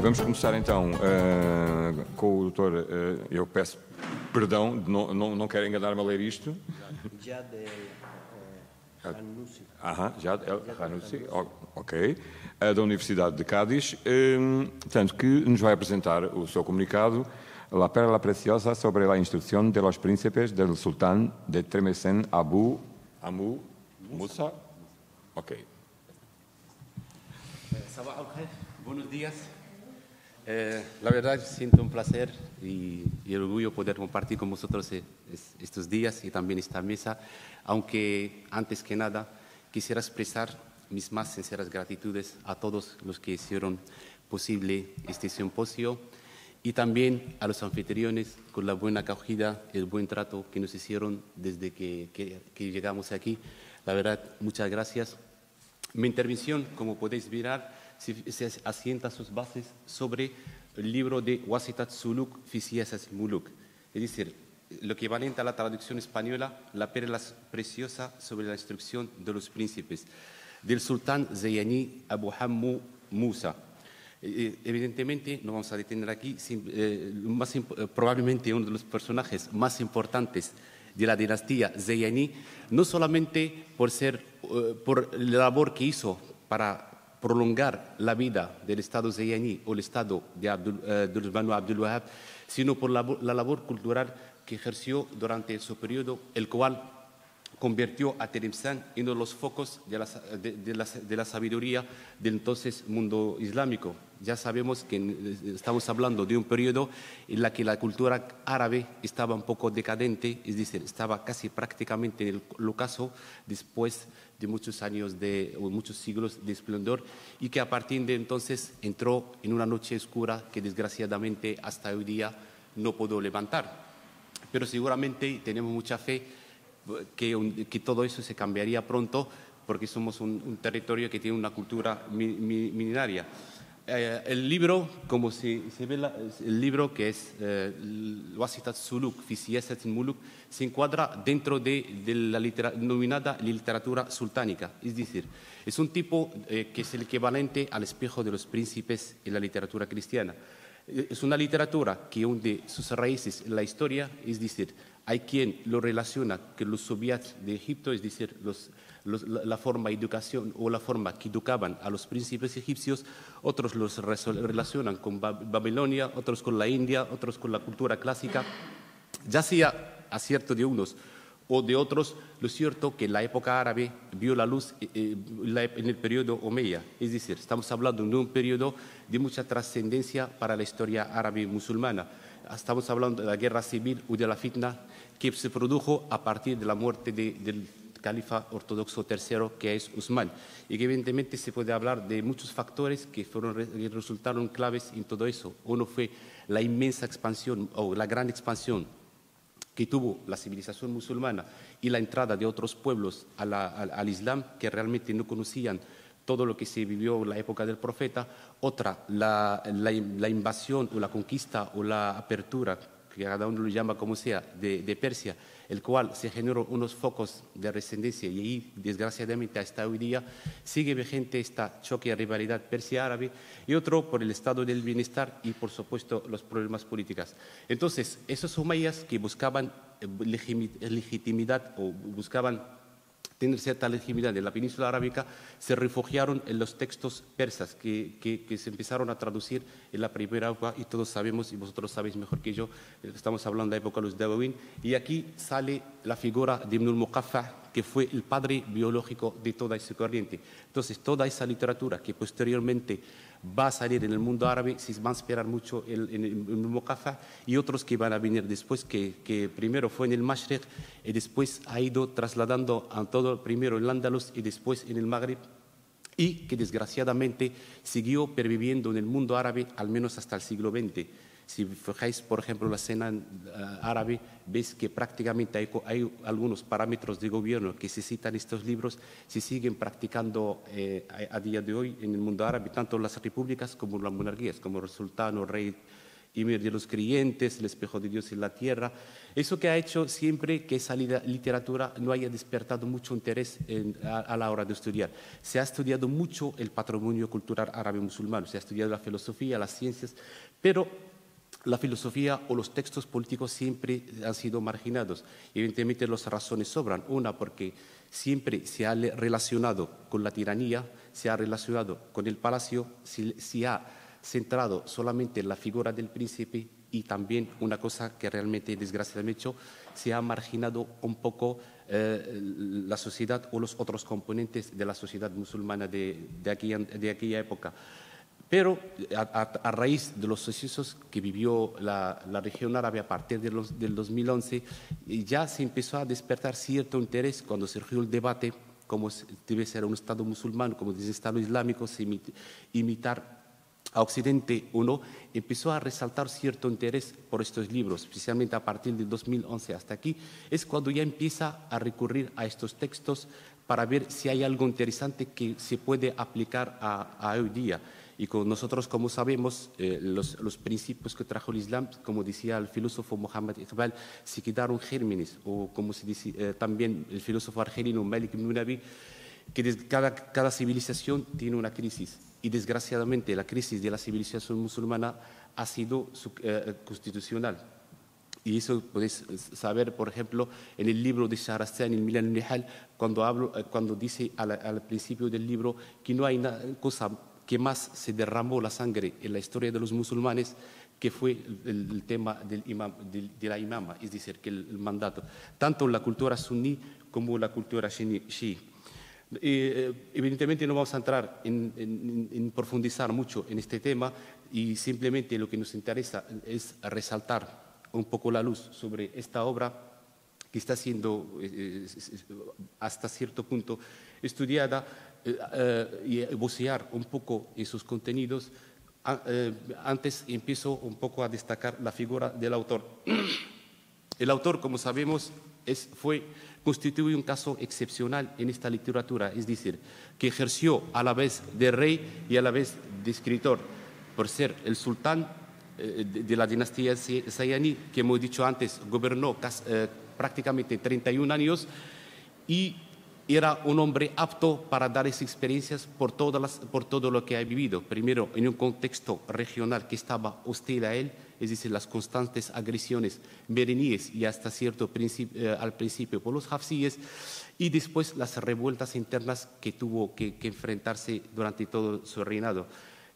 vamos começar então com o doutor. Eu peço perdão, não quero enganar-me a ler isto. Jad El-Hanoussi. Jad El-Hanoussi, ok. Da Universidade de Cádiz, tanto que nos vai apresentar o seu comunicado, La Perla Preciosa sobre la instrucción de los príncipes del sultán de Tlemcen Abu Musa. Ok. Sabah al-Khair, buenos días. La verdad siento un placer y orgullo poder compartir con vosotros estos días y también esta mesa, aunque antes que nada quisiera expresar mis más sinceras gratitudes a todos los que hicieron posible este simposio y también a los anfitriones con la buena acogida, el buen trato que nos hicieron desde que llegamos aquí. La verdad, muchas gracias. Mi intervención, como podéis mirar, se asienta sus bases sobre el libro de Wasitat Suluk fi Siyasat al-Muluk, es decir, lo equivalente a la traducción española, la perla preciosa sobre la instrucción de los príncipes, del sultán Zayani Abu Hammu Musa. Evidentemente, no vamos a detener aquí, probablemente uno de los personajes más importantes de la dinastía Zayani, no solamente por la labor que hizo para prolongar la vida del Estado Zayani o el Estado de Banu Abdul Wahab, sino por la labor cultural que ejerció durante su periodo, el cual convirtió a Tlemcen en uno de los focos de la sabiduría del entonces mundo islámico. Ya sabemos que estamos hablando de un periodo en el que la cultura árabe estaba un poco decadente, es decir, estaba casi prácticamente en el ocaso después de muchos años o muchos siglos de esplendor, y que a partir de entonces entró en una noche oscura que desgraciadamente hasta hoy día no pudo levantar. Pero seguramente tenemos mucha fe que todo eso se cambiaría pronto, porque somos un territorio que tiene una cultura milenaria. El libro, como se ve, el libro que es Wasitat Suluk fi Siyasat al-Muluk, se encuadra dentro de la denominada literatura sultánica, es decir, es un tipo que es el equivalente al espejo de los príncipes en la literatura cristiana. Es una literatura que hunde sus raíces en la historia, es decir, hay quien lo relaciona con los soviets de Egipto, es decir, la forma de educación o la forma que educaban a los príncipes egipcios, otros los relacionan con Babilonia, otros con la India, otros con la cultura clásica. Ya sea acierto de unos o de otros, lo cierto que la época árabe vio la luz en el periodo omeya, es decir, estamos hablando de un periodo de mucha trascendencia para la historia árabe musulmana. Estamos hablando de la guerra civil o de la fitna que se produjo a partir de la muerte del califa ortodoxo tercero, que es Usman, y que evidentemente se puede hablar de muchos factores que resultaron claves en todo eso. Uno fue la inmensa expansión o la gran expansión que tuvo la civilización musulmana y la entrada de otros pueblos al Islam que realmente no conocían todo lo que se vivió en la época del profeta. Otra, la invasión o la conquista o la apertura, que cada uno lo llama como sea, de Persia, el cual se generó unos focos de descendencia y ahí, desgraciadamente, hasta hoy día sigue vigente esta choque y rivalidad Persia-árabe, y otro por el estado del bienestar y, por supuesto, los problemas políticos. Entonces, esos umayyas que buscaban legitimidad o buscaban tener cierta legitimidad en la península arábica, se refugiaron en los textos persas que se empezaron a traducir en la primera época, y todos sabemos, y vosotros sabéis mejor que yo, estamos hablando de la época de los Dawawin, y aquí sale la figura de Ibn al-Muqaffa, que fue el padre biológico de toda esa corriente. Entonces, toda esa literatura que posteriormente va a salir en el mundo árabe se va a inspirar mucho en el Muqaffa y otros que van a venir después, que primero fue en el Mashriq y después ha ido trasladando a todo, primero en el Andalus y después en el Magreb, y que desgraciadamente siguió perviviendo en el mundo árabe al menos hasta el siglo XX. Si fijáis, por ejemplo, la escena árabe, veis que prácticamente hay algunos parámetros de gobierno que se citan en estos libros, se siguen practicando a día de hoy en el mundo árabe, tanto las repúblicas como las monarquías, como el sultán o rey Emir de los creyentes, El espejo de Dios en la tierra. Eso que ha hecho siempre que esa literatura no haya despertado mucho interés a la hora de estudiar. Se ha estudiado mucho el patrimonio cultural árabe-musulmán, se ha estudiado la filosofía, las ciencias, pero la filosofía o los textos políticos siempre han sido marginados. Evidentemente las razones sobran. Una, porque siempre se ha relacionado con la tiranía, se ha relacionado con el palacio, se ha centrado solamente en la figura del príncipe, y también una cosa que realmente desgraciadamente se ha marginado un poco la sociedad o los otros componentes de la sociedad musulmana de aquella época. Pero a raíz de los sucesos que vivió la región árabe a partir del 2011, ya se empezó a despertar cierto interés cuando surgió el debate cómo debe ser un Estado musulmán, cómo debe ser un Estado islámico, imitar a Occidente o no. Empezó a resaltar cierto interés por estos libros, especialmente a partir del 2011 hasta aquí. Es cuando ya empieza a recurrir a estos textos para ver si hay algo interesante que se puede aplicar a hoy día. Y con nosotros, como sabemos, los principios que trajo el Islam, como decía el filósofo Mohammed Iqbal, se quedaron gérmenes, o como se dice también el filósofo argelino Malik ibn Nabi, que cada civilización tiene una crisis. Y desgraciadamente la crisis de la civilización musulmana ha sido constitucional. Y eso podéis saber, por ejemplo, en el libro de Shahrastani, el Milan al-Nihal, cuando dice al principio del libro que no hay cosa que más se derramó la sangre en la historia de los musulmanes, que fue el tema de la imama, es decir, que el mandato, tanto en la cultura suní como en la cultura chií. Evidentemente no vamos a entrar en profundizar mucho en este tema, y simplemente lo que nos interesa es resaltar un poco la luz sobre esta obra que está siendo hasta cierto punto estudiada, y vocear un poco esos contenidos. Antes empiezo un poco a destacar la figura del autor. El autor, como sabemos, constituye un caso excepcional en esta literatura, es decir, que ejerció a la vez de rey y a la vez de escritor, por ser el sultán de la dinastía Sayaní, que hemos dicho antes, gobernó prácticamente 31 años, y era un hombre apto para dar esas experiencias por todo lo que ha vivido. Primero, en un contexto regional que estaba hostil a él, es decir, las constantes agresiones mereníes y hasta al principio por los hafsíes, y después las revueltas internas que tuvo que enfrentarse durante todo su reinado.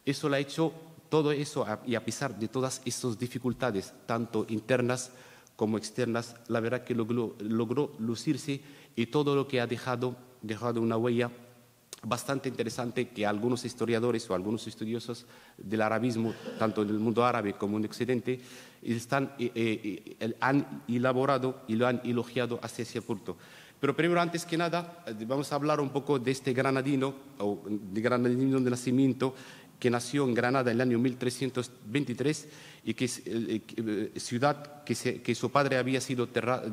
Eso lo ha hecho, todo eso, y a pesar de todas esas dificultades, tanto internas como externas, la verdad que logró lucirse, y todo lo que ha dejado una huella bastante interesante, que algunos historiadores o algunos estudiosos del arabismo, tanto en el mundo árabe como en Occidente, han elaborado y lo han elogiado hasta ese punto. Pero primero, antes que nada, vamos a hablar un poco de este granadino, o de granadino de nacimiento, que nació en Granada en el año 1323, y que es ciudad que su padre había sido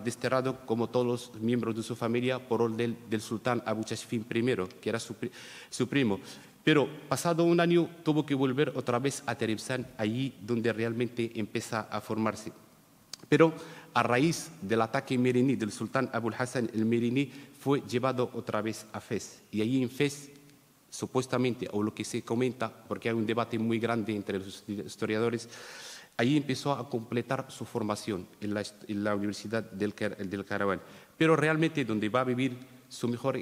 desterrado, como todos los miembros de su familia, por orden del sultán Abu Tashfin I, que era su primo. Pero pasado un año tuvo que volver otra vez a Tlemcen, allí donde realmente empieza a formarse. Pero a raíz del ataque merini del sultán Abu Hassan el Merini, fue llevado otra vez a Fez, y allí en Fez, supuestamente, o lo que se comenta, porque hay un debate muy grande entre los historiadores, allí empezó a completar su formación en la Universidad del Cairaván. Pero realmente donde va a vivir su mejor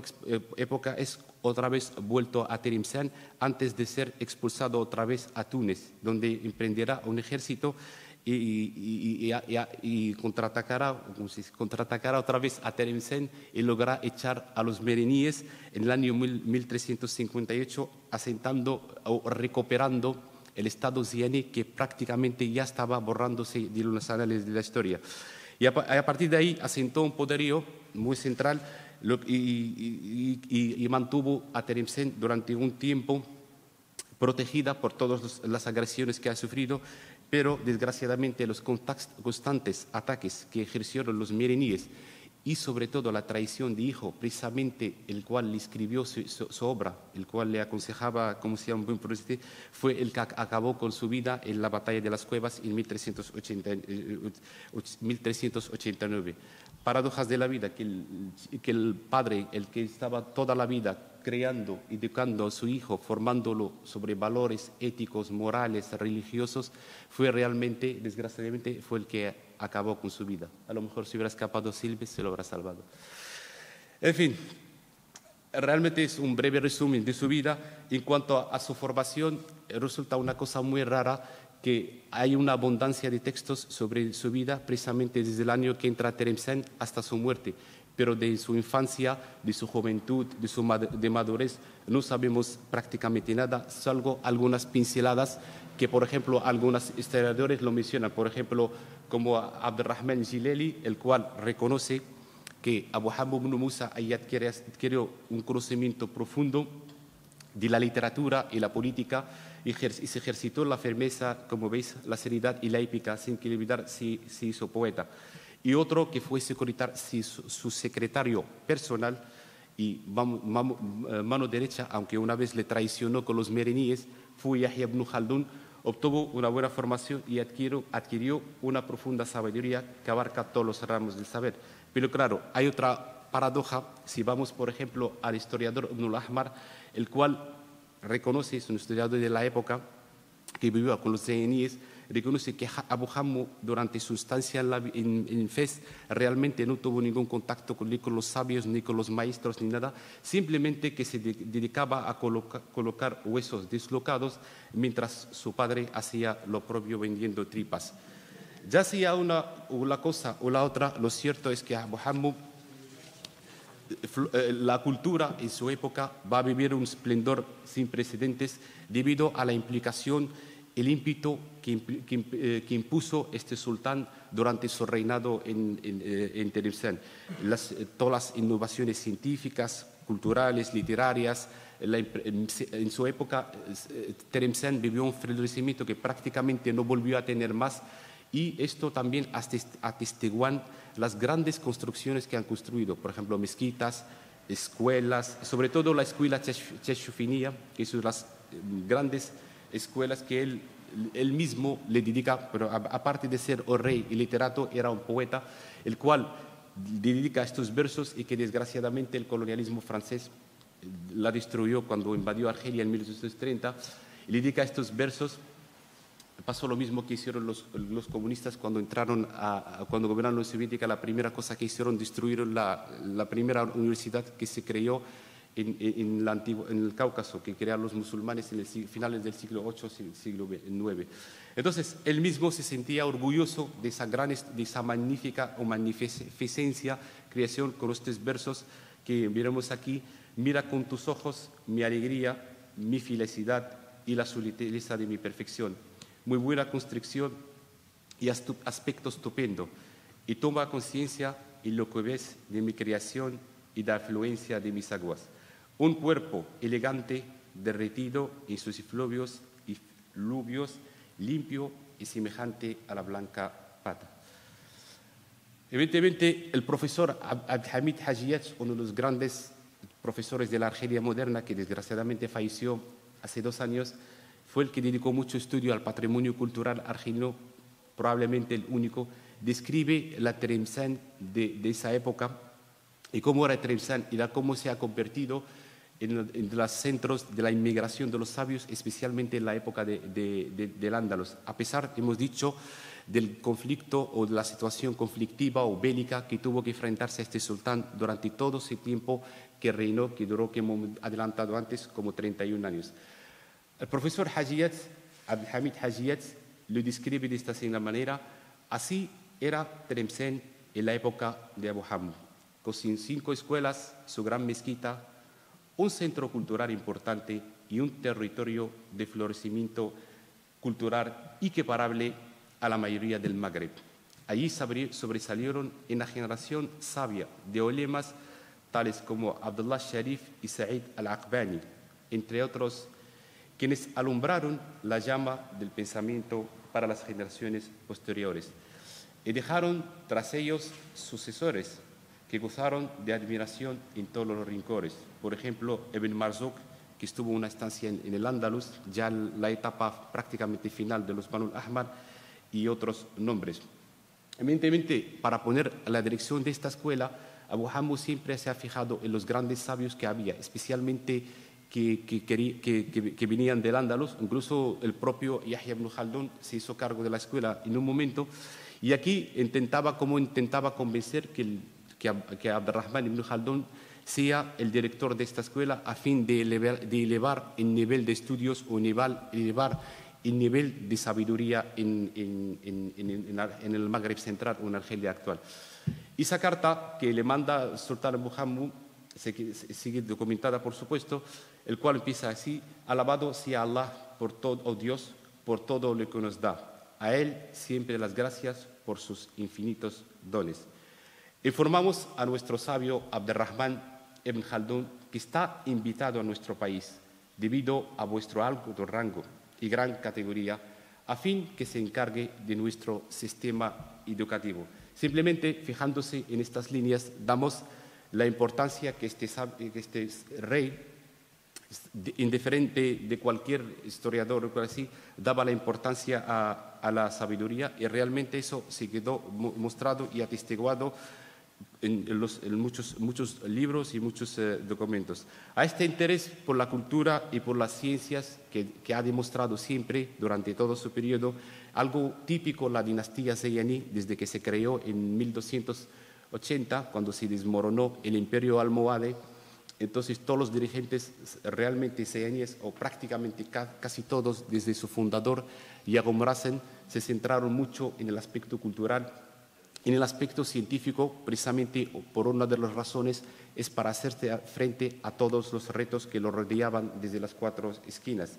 época es otra vez vuelto a Tlemcen, antes de ser expulsado otra vez a Túnez, donde emprenderá un ejército y contraatacará otra vez a Tlemcen, y logrará echar a los mereníes en el año 1358, asentando o recuperando el Estado ziyaní, que prácticamente ya estaba borrándose de los anales de la historia. Y a partir de ahí asentó un poderío muy central, y mantuvo a Tlemcen durante un tiempo protegida por todas las agresiones que ha sufrido. Pero desgraciadamente los constantes ataques que ejercieron los mereníes y sobre todo la traición de hijo, precisamente el cual le escribió su obra, el cual le aconsejaba cómo ser un buen presidente, fue el que acabó con su vida en la batalla de las Cuevas en 1389. Paradojas de la vida, que el padre, el que estaba toda la vida creando, educando a su hijo, formándolo sobre valores éticos, morales, religiosos, fue realmente, desgraciadamente, fue el que acabó con su vida. A lo mejor si hubiera escapado Silves, se lo habrá salvado. En fin, realmente es un breve resumen de su vida. En cuanto a su formación, resulta una cosa muy rara que hay una abundancia de textos sobre su vida, precisamente desde el año que entra a Tlemcen hasta su muerte. Pero de su infancia, de su juventud, de madurez, no sabemos prácticamente nada, salvo algunas pinceladas que, por ejemplo, algunos historiadores lo mencionan, por ejemplo, como Abdurrahman Jileli, el cual reconoce que Abu Hammu ibn Musa adquirió un conocimiento profundo de la literatura y la política y se ejercitó la firmeza, como veis, la seriedad y la épica, sin que olvidar se hizo poeta. Y otro que fue su secretario personal y mano derecha, aunque una vez le traicionó con los mereníes, fue Yahya ibn Khaldun. Obtuvo una buena formación y adquirió una profunda sabiduría que abarca todos los ramos del saber. Pero claro, hay otra paradoja. Si vamos, por ejemplo, al historiador Ibn al-Ahmar, el cual reconoce, es un historiador de la época que vivió con los zeníes, reconoce que Abu Hammu durante su estancia en Fez realmente no tuvo ningún contacto ni con los sabios, ni con los maestros, ni nada, simplemente que se dedicaba a colocar huesos dislocados mientras su padre hacía lo propio vendiendo tripas. Ya sea una cosa o la otra, lo cierto es que Abu Hammu, la cultura en su época va a vivir un esplendor sin precedentes debido a la implicación, el ímpetu que impuso este sultán durante su reinado en Tlemcen. Todas las innovaciones científicas, culturales, literarias. En su época, Tlemcen vivió un florecimiento que prácticamente no volvió a tener más, y esto también atestiguan las grandes construcciones que han construido, por ejemplo, mezquitas, escuelas, sobre todo la escuela Cheshufiniya, que son las grandes escuelas que él mismo le dedica, pero aparte de ser un rey y literato, era un poeta, el cual le dedica estos versos y que desgraciadamente el colonialismo francés la destruyó cuando invadió Argelia en 1830, y le dedica estos versos. Pasó lo mismo que hicieron los comunistas cuando cuando gobernaron la soviética. La primera cosa que hicieron, destruyeron la primera universidad que se creó en el Cáucaso, que crearon los musulmanes en finales del siglo VIII, siglo IX. Entonces, él mismo se sentía orgulloso de esa magnífica o magnificencia creación con estos versos que miramos aquí. Mira con tus ojos mi alegría, mi felicidad y la sutileza de mi perfección. Muy buena construcción y aspecto estupendo. Y toma conciencia en lo que ves de mi creación y de la afluencia de mis aguas. Un cuerpo elegante, derretido en sus efluvios y fluvios, limpio y semejante a la blanca pata. Evidentemente, el profesor Abdelhamid Hajiyat, uno de los grandes profesores de la Argelia moderna, que desgraciadamente falleció hace 2 años, fue el que dedicó mucho estudio al patrimonio cultural argelino, probablemente el único. Describe la Tlemcen de esa época y cómo era Tlemcen y cómo se ha convertido en los centros de la inmigración de los sabios, especialmente en la época del Andalus. A pesar, hemos dicho, del conflicto o de la situación conflictiva o bélica que tuvo que enfrentarse a este sultán durante todo ese tiempo que reinó, que duró, que hemos adelantado antes, como 31 años. El profesor Hajiyat, Abdelhamid Hajiyat, lo describe de esta manera. Así era Tlemcen en la época de Abu Hammu, con 5 escuelas, su gran mezquita, un centro cultural importante y un territorio de florecimiento cultural equiparable a la mayoría del Magreb. Allí sobresalieron en la generación sabia de ulemas tales como Abdullah Sharif y Said al-Aqbani, entre otros, quienes alumbraron la llama del pensamiento para las generaciones posteriores y dejaron tras ellos sucesores que gozaron de admiración en todos los rincones. Por ejemplo, Ibn Marzouk, que estuvo una estancia en el Andalus, ya en la etapa prácticamente final de los Banu al-Ahmar, y otros nombres. Evidentemente, para poner la dirección de esta escuela, Abu Hammu siempre se ha fijado en los grandes sabios que había, especialmente que venían del Andalus. Incluso el propio Yahya ibn Khaldun se hizo cargo de la escuela en un momento, y aquí intentaba convencer que Abdurrahman ibn Khaldun sea el director de esta escuela a fin de elevar el nivel de estudios o elevar el nivel de sabiduría en el Magreb central o en Argelia actual. Esa carta que le manda Sultán Abu Hammu sigue documentada, por supuesto, el cual empieza así: alabado sea Allah por todo, oh Dios, por todo lo que nos da. A Él siempre las gracias por sus infinitos dones. Informamos a nuestro sabio Abdurrahman ibn Khaldun que está invitado a nuestro país debido a vuestro alto rango y gran categoría, a fin que se encargue de nuestro sistema educativo. Simplemente fijándose en estas líneas, damos la importancia que este rey, indiferente de cualquier historiador o así, daba la importancia a la sabiduría, y realmente eso se quedó mostrado y atestiguado en muchos libros y muchos documentos. A este interés por la cultura y por las ciencias que ha demostrado siempre durante todo su periodo, algo típico la dinastía Zayani desde que se creó en 1280, cuando se desmoronó el imperio almohade. Entonces todos los dirigentes realmente zayaníes, o prácticamente casi todos desde su fundador, Yaqub Mrasen, se centraron mucho en el aspecto cultural. En el aspecto científico, precisamente por una de las razones, es para hacerse frente a todos los retos que lo rodeaban desde las cuatro esquinas.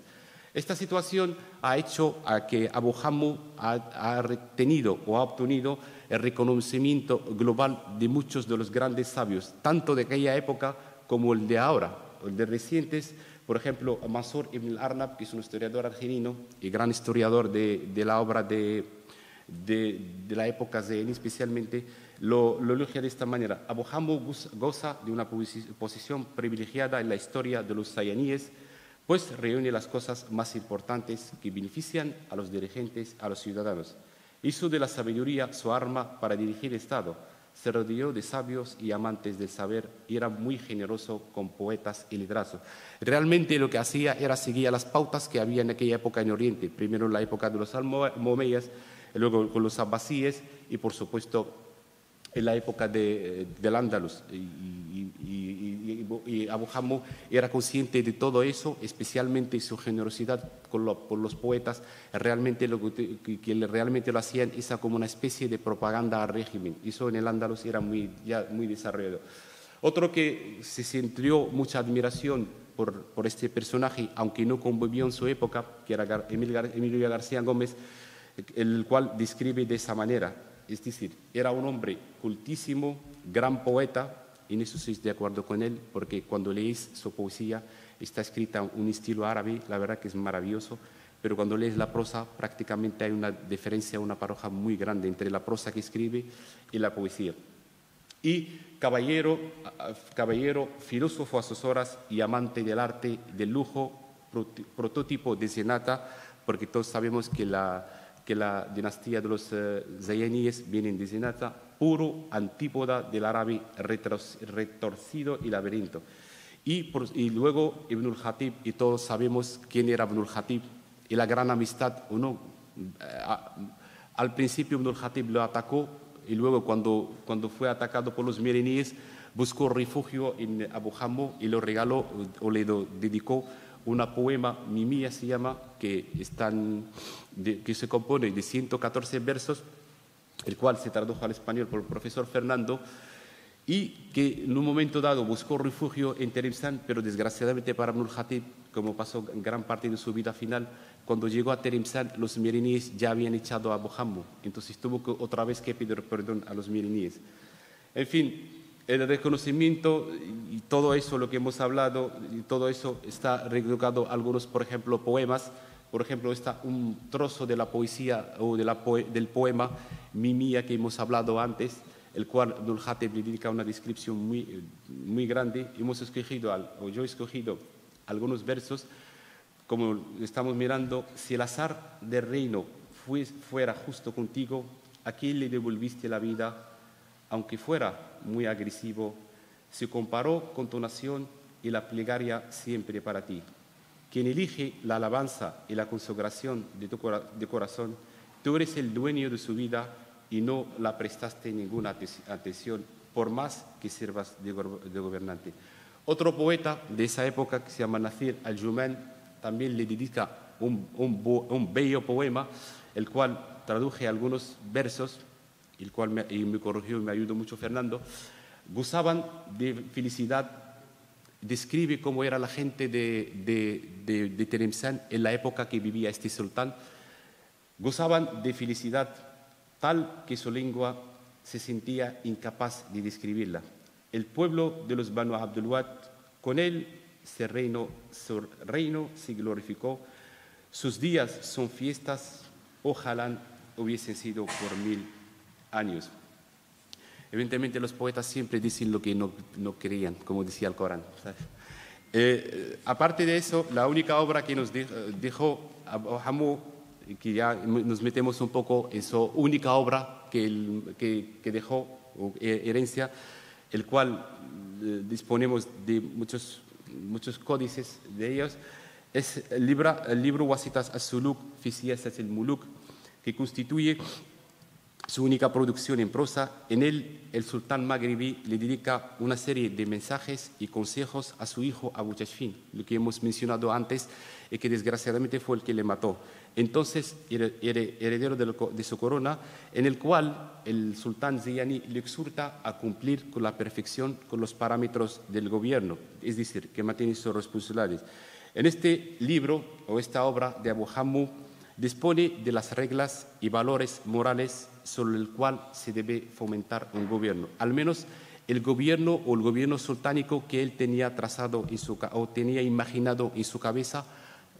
Esta situación ha hecho a que Abu Hammu ha tenido o ha obtenido el reconocimiento global de muchos de los grandes sabios, tanto de aquella época como el de ahora, el de recientes. Por ejemplo, Mansur ibn al-Arnab, que es un historiador argelino y gran historiador de la obra de la época zayaní especialmente, lo elogia de esta manera: Abu Hammu goza de una posición privilegiada en la historia de los zayaníes, pues reúne las cosas más importantes que benefician a los dirigentes, a los ciudadanos. Hizo de la sabiduría su arma para dirigir el Estado. Se rodeó de sabios y amantes del saber, y era muy generoso con poetas y literatos. Realmente lo que hacía era seguir las pautas que había en aquella época en Oriente, primero en la época de los almomeyas, luego con los abbasíes, y por supuesto en la época del Andalus. Y Abu Hammu era consciente de todo eso, especialmente su generosidad por los poetas. Realmente realmente lo hacían esa como una especie de propaganda al régimen. Eso en el Andalus era ya muy desarrollado. Otro que se sintió mucha admiración por este personaje, aunque no convivió en su época, que era Emilio García Gómez, el cual describe de esa manera. Es decir, era un hombre cultísimo, gran poeta. En eso estoy de acuerdo con él, porque cuando lees su poesía está escrita en un estilo árabe, la verdad que es maravilloso, pero cuando lees la prosa prácticamente hay una diferencia, una paradoja muy grande entre la prosa que escribe y la poesía. Y caballero, filósofo a sus horas y amante del arte, del lujo, prototipo de zenata, porque todos sabemos que la dinastía de los zayaníes viene de zenata, puro antípoda del árabe retorcido y laberinto. Y luego Ibn al-Khatib, y todos sabemos quién era Ibn al-Khatib y la gran amistad o no. Al principio Ibn al-Khatib lo atacó, y luego cuando fue atacado por los mereníes buscó refugio en Abu Hammu y lo regaló o le dedicó una poema, Mimía se llama, que se compone de 114 versos, el cual se tradujo al español por el profesor Fernando, y que en un momento dado buscó refugio en Tlemcen, pero desgraciadamente para Ibn al-Khatib, como pasó gran parte de su vida final, cuando llegó a Tlemcen los mereníes ya habían echado a Abu Hammu, entonces tuvo otra vez que pedir perdón a los mereníes. En fin, el reconocimiento y todo eso, lo que hemos hablado, y todo eso está reducido a algunos, por ejemplo, poemas. Por ejemplo, está un trozo de la poesía o del poema Mimía que hemos hablado antes, el cual Abdul Hatib le dedica una descripción muy grande. Yo he escogido algunos versos, como estamos mirando: si el azar del reino fuera justo contigo, ¿a quién le devolviste la vida? Aunque fuera muy agresivo, se comparó con tu nación y la plegaria siempre para ti. Quien elige la alabanza y la consagración de corazón, tú eres el dueño de su vida y no la prestaste ninguna atención, por más que sirvas de gobernante. Otro poeta de esa época, que se llama Nasir al-Juman, también le dedica un bello poema, el cual traduje algunos versos, el cual me corrigió y me ayudó mucho Fernando. Gozaban de felicidad. Describe cómo era la gente de Tlemcen en la época que vivía este sultán. Gozaban de felicidad tal que su lengua se sentía incapaz de describirla. El pueblo de los Banu Abdulwad, con él su reino se glorificó. Sus días son fiestas, ojalá hubiesen sido por 1000 años. Evidentemente los poetas siempre dicen lo que no creían, como decía el Corán. Aparte de eso, la única obra que nos dejó Abu Hammu, que ya nos metemos un poco en su única obra que dejó, herencia, el cual disponemos de muchos códices de ellos, es el libro Wasitas as-Suluk fi Siyasat al-Muluk, que constituye su única producción en prosa. En él, el sultán magrebí le dedica una serie de mensajes y consejos a su hijo Abu Tashfin, lo que hemos mencionado antes y que desgraciadamente fue el que le mató. Entonces, heredero de su corona, en el cual el sultán Ziyani le exhorta a cumplir con la perfección con los parámetros del gobierno, es decir, que mantiene sus responsabilidades. En este libro o esta obra de Abu Hammu dispone de las reglas y valores morales sobre el cual se debe fomentar un gobierno, al menos el gobierno o el gobierno sultánico que él tenía trazado o tenía imaginado en su cabeza,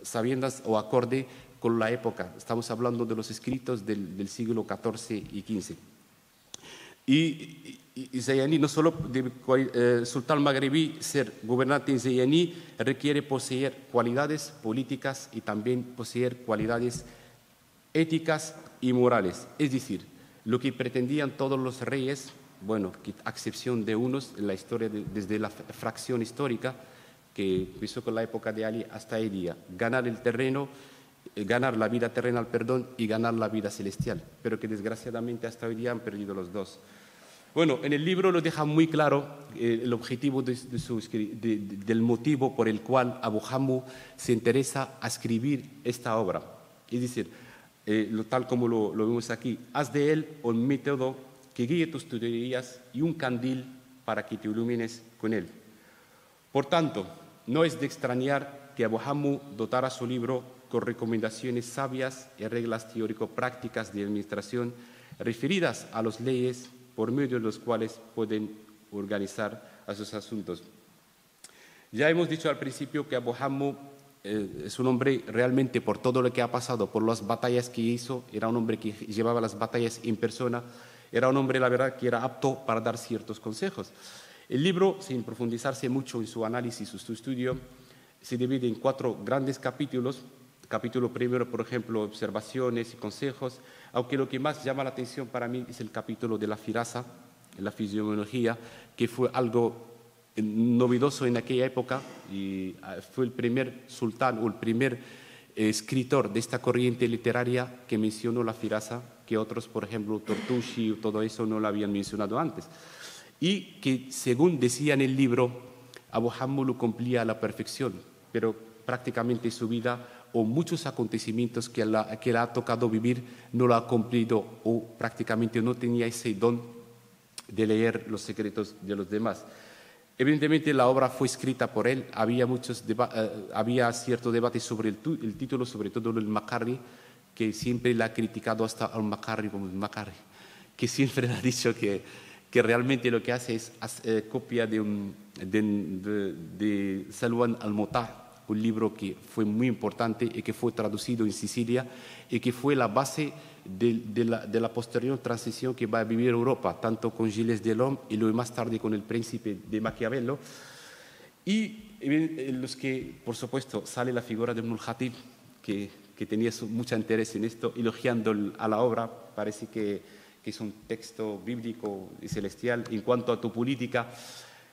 sabiendo o acorde con la época. Estamos hablando de los escritos del siglo XIV y XV. Y Zayani, no solo sultán magrebí, ser gobernante en Zayani requiere poseer cualidades políticas y también poseer cualidades éticas y morales. Es decir, lo que pretendían todos los reyes, bueno, a excepción de unos en la historia, desde la fracción histórica, que empezó con la época de Ali hasta el día, ganar el terreno, ganar la vida terrenal, y ganar la vida celestial, pero que desgraciadamente hasta hoy día han perdido los dos. Bueno, en el libro lo deja muy claro el objetivo del motivo por el cual Abu Hammu se interesa a escribir esta obra. Es decir, tal como lo vemos aquí: haz de él un método que guíe tus teorías y un candil para que te ilumines con él. Por tanto, no es de extrañar que Abu Hammu dotara su libro con recomendaciones sabias y reglas teórico-prácticas de administración referidas a las leyes por medio de los cuales pueden organizar a sus asuntos. Ya hemos dicho al principio que Abu Hammu es un hombre realmente, por todo lo que ha pasado, por las batallas que hizo, era un hombre que llevaba las batallas en persona, era un hombre, la verdad, que era apto para dar ciertos consejos. El libro, sin profundizarse mucho en su análisis o su estudio, se divide en 4 grandes capítulos. Capítulo primero, por ejemplo, observaciones y consejos, aunque lo que más llama la atención para mí es el capítulo de la firasa, la fisiología, que fue algo novedoso en aquella época, y fue el primer sultán o el primer escritor de esta corriente literaria que mencionó la firasa, que otros, por ejemplo, Tortushi o todo eso, no lo habían mencionado antes. Y que, según decía en el libro, Abu Hammu lo cumplía a la perfección, pero prácticamente su vida o muchos acontecimientos que le ha tocado vivir no lo ha cumplido, o prácticamente no tenía ese don de leer los secretos de los demás. Evidentemente la obra fue escrita por él, había cierto debate sobre el título, sobre todo el Makarri, que siempre le ha criticado hasta al Makarri como el Makarri, que siempre le ha dicho que realmente lo que hace es copia de Salwan al-Mutar, un libro que fue muy importante y que fue traducido en Sicilia y que fue la base de la posterior transición que va a vivir Europa, tanto con Gilles Delorme y luego más tarde con el Príncipe de Maquiavelo. Y en los que, por supuesto, sale la figura de Ibn al-Khatib, que tenía mucho interés en esto, elogiando a la obra. Parece que es un texto bíblico y celestial. En cuanto a tu política,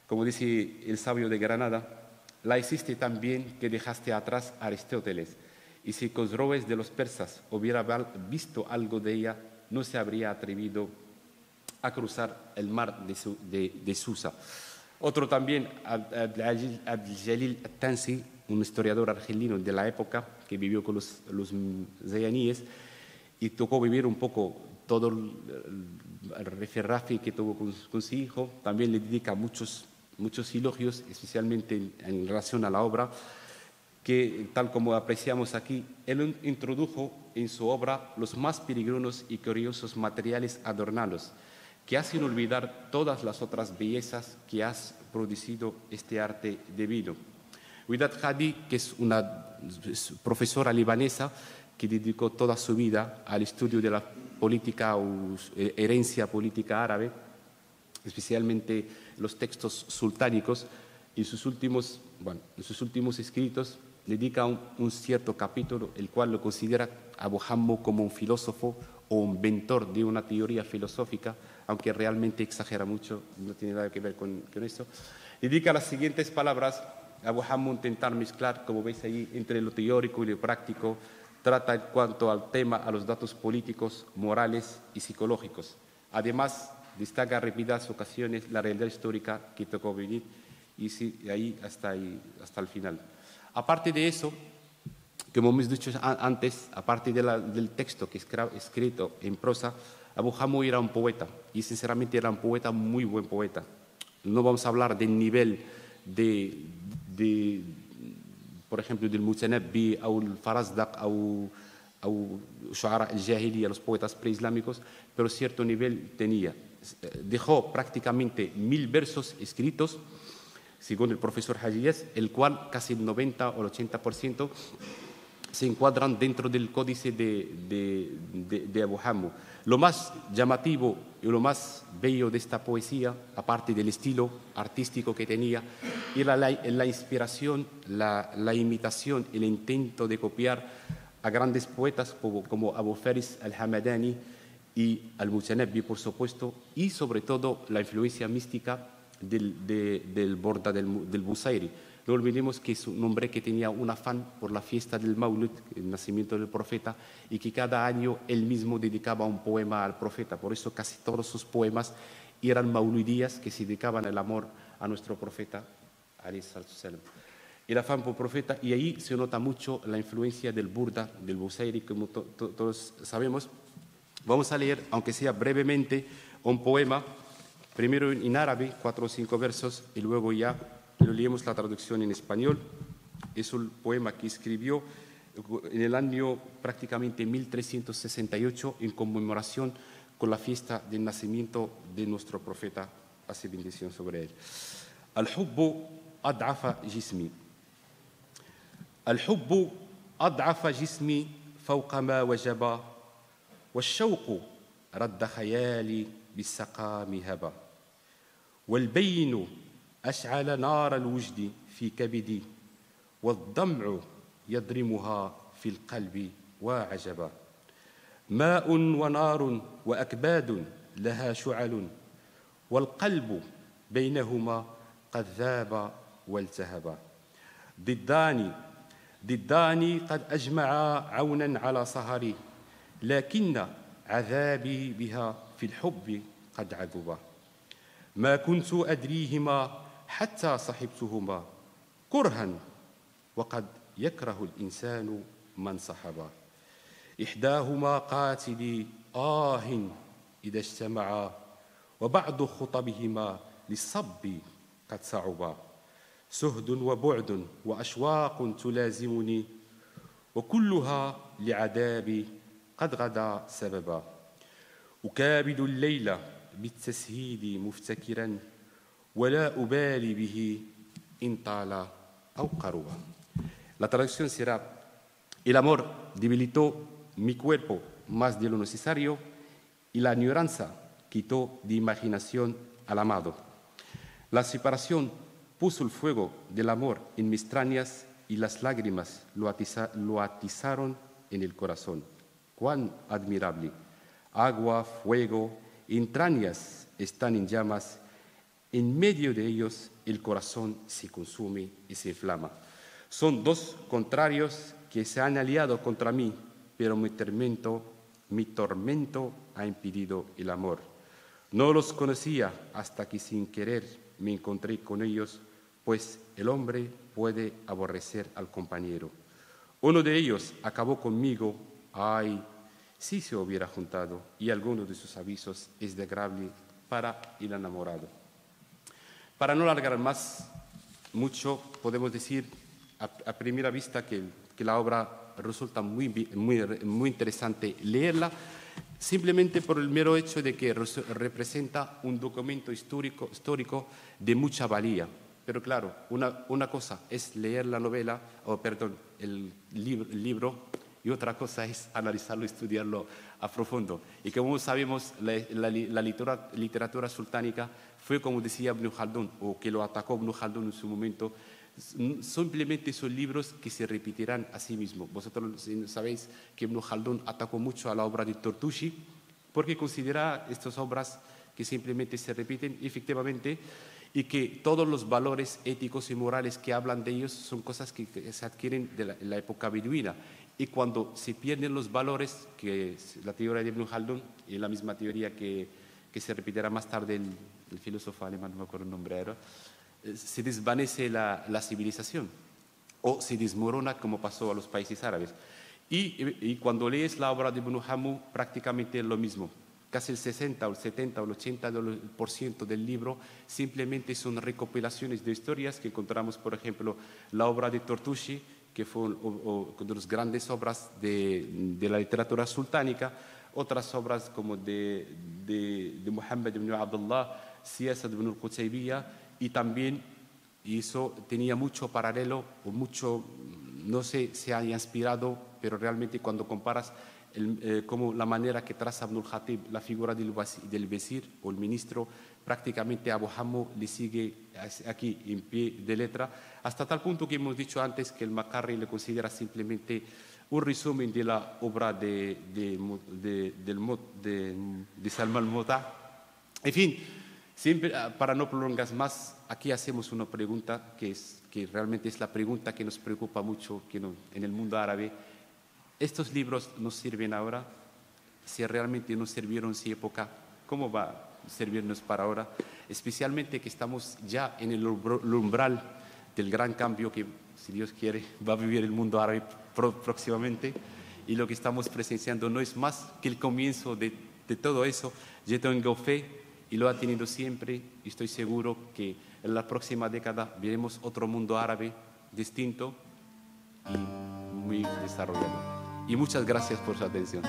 como dice el sabio de Granada, la hiciste tan bien que dejaste atrás a Aristóteles. Y si Cosroes de los persas hubiera visto algo de ella, no se habría atrevido a cruzar el mar de Susa. Otro también, Abd-el-Jalil al-Tansi, un historiador argelino de la época que vivió con los zayaníes y tocó vivir un poco todo el rifirrafe que tuvo con su hijo. También le dedica muchos elogios, especialmente en relación a la obra, que tal como apreciamos aquí, él introdujo en su obra los más peregrinos y curiosos materiales adornados, que hacen olvidar todas las otras bellezas que has producido este arte divino. Widad Hadi, que es una profesora libanesa que dedicó toda su vida al estudio de la política o herencia política árabe, especialmente los textos sultánicos, en sus últimos escritos dedica un cierto capítulo, el cual lo considera a Abu Hammu como un filósofo o un inventor de una teoría filosófica, aunque realmente exagera mucho, no tiene nada que ver con esto. Dedica las siguientes palabras. Abu Hammu intentar mezclar, como veis ahí, entre lo teórico y lo práctico. Trata en cuanto al tema a los datos políticos, morales y psicológicos. Además, destaca en repetidas ocasiones la realidad histórica que tocó vivir y sí, ahí hasta el final. Aparte de eso, como hemos dicho antes, aparte del texto que es escrito en prosa, Abu Hammu era un poeta y sinceramente era un poeta, muy buen poeta. No vamos a hablar del nivel por ejemplo, del Mutanabbi o el Farazdaq o Shu'ara al-Jahiliya, los poetas preislámicos, pero cierto nivel tenía. Dejó prácticamente 1000 versos escritos, según el profesor Hajiyaz, el cual casi el 90 o el 80% se encuadran dentro del códice de Abu Hammu. Lo más llamativo y lo más bello de esta poesía, aparte del estilo artístico que tenía, era la inspiración, la imitación, el intento de copiar a grandes poetas como Abu Faris al-Hamadani y al-Mutanabbi, por supuesto, y sobre todo la influencia mística del Borda del Busayri. No olvidemos que es un hombre que tenía un afán por la fiesta del Maulud, el nacimiento del profeta, y que cada año él mismo dedicaba un poema al profeta. Por eso casi todos sus poemas eran mauludías que se dedicaban al amor a nuestro profeta, alayhi salatu wassalam. El afán por profeta, y ahí se nota mucho la influencia del Burda, del Busayri, como todos sabemos. Vamos a leer, aunque sea brevemente, un poema, primero en árabe, 4 o 5 versos, y luego ya lo leemos la traducción en español. Es un poema que escribió en el año prácticamente 1368 en conmemoración con la fiesta del nacimiento de nuestro profeta, hace bendición sobre él. Al-hubbu ad'afa jismi. Al-hubbu ad'afa jismi fawqa ma wajaba والشوق رد خيالي بالسقام هبا والبين أشعل نار الوجد في كبدي والضمع يضرمها في القلب وعجبا ماء ونار وأكباد لها شعل والقلب بينهما قد ذاب والتهبا ضدان قد أجمعا عونا على سهري لكن عذابي بها في الحب قد عذبا ما كنت أدريهما حتى صحبتهما كرها وقد يكره الإنسان من صحبا إحداهما قاتلي إذا اجتمعا وبعض خطبهما للصب قد صعبا سهد وبعد وأشواق تلازمني وكلها لعذابي قد غدا سببا أكابد الليل بالتسهيد مفتكرا ولا أبالي به إن طال أو قربا. La traducción será: el amor debilitó mi cuerpo más de lo necesario y la añoranza quitó de imaginación al amado. La separación puso el fuego del amor en mis entrañas y las lágrimas lo atizaron en el corazón. ¡Cuán admirable! Agua, fuego, entrañas están en llamas. En medio de ellos el corazón se consume y se inflama. Son dos contrarios que se han aliado contra mí, pero mi tormento ha impedido el amor. No los conocía hasta que sin querer me encontré con ellos, pues el hombre puede aborrecer al compañero. Uno de ellos acabó conmigo, ay, si se hubiera juntado, y alguno de sus avisos es desagradable para el enamorado. Para no alargar más mucho, podemos decir a primera vista que la obra resulta muy interesante leerla, simplemente por el mero hecho de que representa un documento histórico de mucha valía. Pero claro, una cosa es leer la novela, el libro, y otra cosa es analizarlo, estudiarlo a profundo. Y como sabemos, la literatura sultánica fue, como decía Ibn Khaldun, o que lo atacó Ibn Khaldun en su momento, simplemente son libros que se repetirán a sí mismos. Vosotros sabéis que Ibn Khaldun atacó mucho a la obra de Tortushi porque considera estas obras que simplemente se repiten efectivamente y que todos los valores éticos y morales que hablan de ellos son cosas que se adquieren de la época beduina. Y cuando se pierden los valores, que es la teoría de Ibn Khaldun y la misma teoría que se repetirá más tarde el filósofo alemán, no me acuerdo el nombre ahora, se desvanece la civilización o se desmorona como pasó a los países árabes. Y cuando lees la obra de Ibn Hammu, prácticamente es lo mismo. Casi el 60 o el 70 o el 80% del libro simplemente son recopilaciones de historias que encontramos, por ejemplo, la obra de Tortushi, que fue una de las grandes obras de la literatura sultánica, otras obras como de Muhammad ibn Abdullah, Siyasat ibn al-Qutaybiyya, y también eso tenía mucho paralelo, o mucho, no sé si haya inspirado, pero realmente cuando comparas como la manera que traza Ibn al-Khatib la figura del visir o el ministro, prácticamente Abu Hammu le sigue aquí en pie de letra, hasta tal punto que hemos dicho antes que el Makarri le considera simplemente un resumen de la obra de Salman al-Muta. En fin, siempre, para no prolongar más, aquí hacemos una pregunta que realmente es la pregunta que nos preocupa mucho en el mundo árabe. ¿Estos libros nos sirven ahora? Si realmente nos sirvieron en su época, ¿cómo va a servirnos para ahora? Especialmente que estamos ya en el umbral del gran cambio que, si Dios quiere, va a vivir el mundo árabe próximamente. Y lo que estamos presenciando no es más que el comienzo de todo eso. Yo tengo fe y lo ha tenido siempre, y estoy seguro que en la próxima década veremos otro mundo árabe distinto y muy desarrollado. Y muchas gracias por su atención.